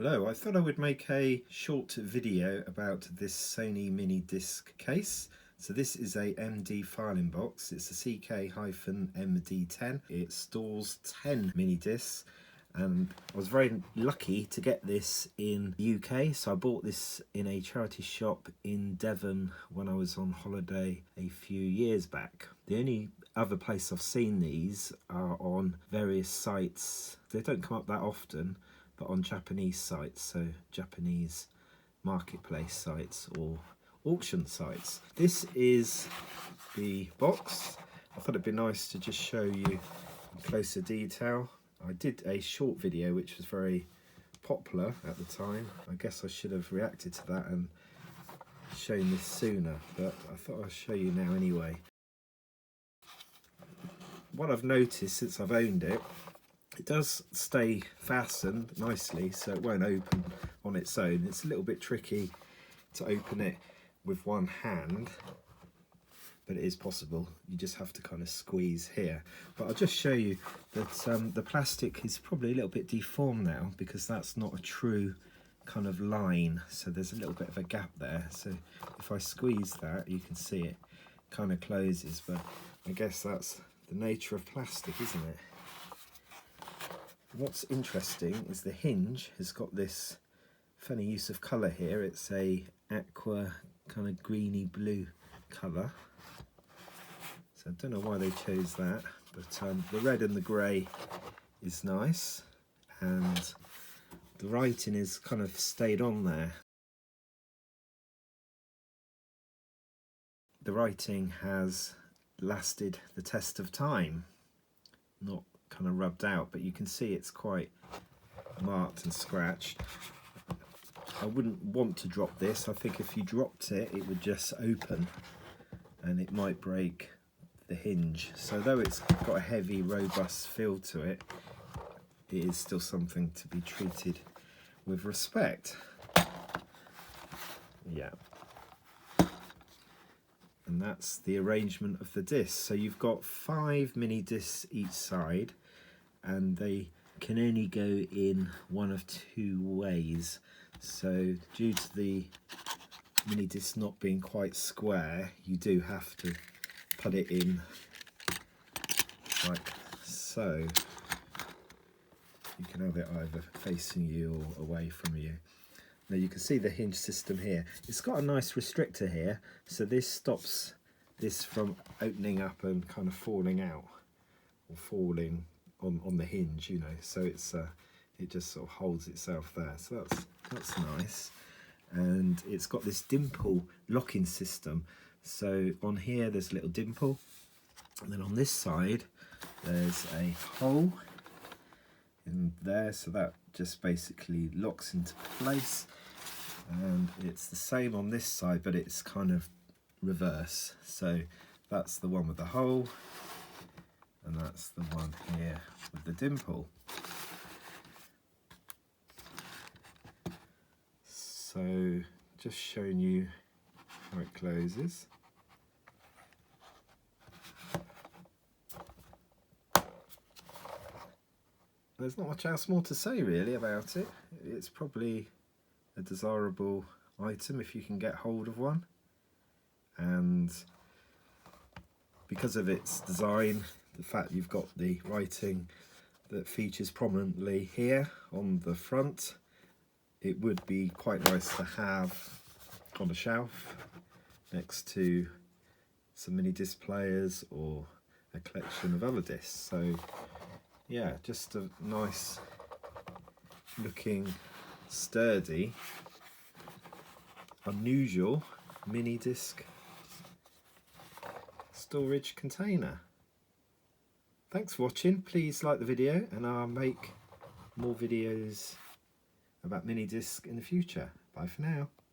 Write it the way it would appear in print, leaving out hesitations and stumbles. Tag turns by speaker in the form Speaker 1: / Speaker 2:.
Speaker 1: Hello, I thought I would make a short video about this Sony mini disc case. So this is a MD filing box. It's a CK-MD10. It stores 10 mini discs, and I was very lucky to get this in the UK. So I bought this in a charity shop in Devon when I was on holiday a few years back. The only other place I've seen these are on various sites. They don't come up that often, but on Japanese sites, so Japanese marketplace sites or auction sites. This is the box. I thought it'd be nice to just show you in closer detail. I did a short video which was very popular at the time. I guess I should have reacted to that and shown this sooner, but I thought I'd show you now anyway. What I've noticed since I've owned it, it does stay fastened nicely, so it won't open on its own. It's a little bit tricky to open it with one hand, but it is possible. You just have to kind of squeeze here. But I'll just show you that the plastic is probably a little bit deformed now, because that's not a true kind of line. So there's a little bit of a gap there. So if I squeeze that, you can see it kind of closes, but I guess that's the nature of plastic, isn't it? What's interesting is the hinge has got this funny use of colour here. It's a aqua kind of greeny blue colour. So I don't know why they chose that, but the red and the grey is nice, and the writing is kind of stayed on there. The writing has lasted the test of time, not kind of rubbed out, but you can see it's quite marked and scratched. I wouldn't want to drop this. I think if you dropped it, it would just open and it might break the hinge. So though it's got a heavy, robust feel to it, it is still something to be treated with respect. Yeah. And that's the arrangement of the discs. So you've got 5 mini discs each side, and they can only go in one of 2 ways. So due to the mini disc not being quite square, you do have to put it in like so. You can have it either facing you or away from you. Now you can see the hinge system here. It's got a nice restrictor here, so this stops this from opening up and kind of falling out or falling on the hinge, you know. So it's it just sort of holds itself there. So that's nice. And it's got this dimple locking system. So on here there's a little dimple, and then on this side there's a hole in there, so that just basically locks into place. And it's the same on this side, but it's kind of reverse. So that's the one with the hole, and that's the one here with the dimple. So just showing you how it closes. There's not much else more to say really about it. It's probably a desirable item if you can get hold of one, and because of its design, the fact you've got the writing that features prominently here on the front, it would be quite nice to have on a shelf next to some mini disc players or a collection of other discs. So yeah, just a nice looking, sturdy, unusual mini disc storage container. Thanks for watching. Please like the video, and I'll make more videos about mini disc in the future. Bye for now.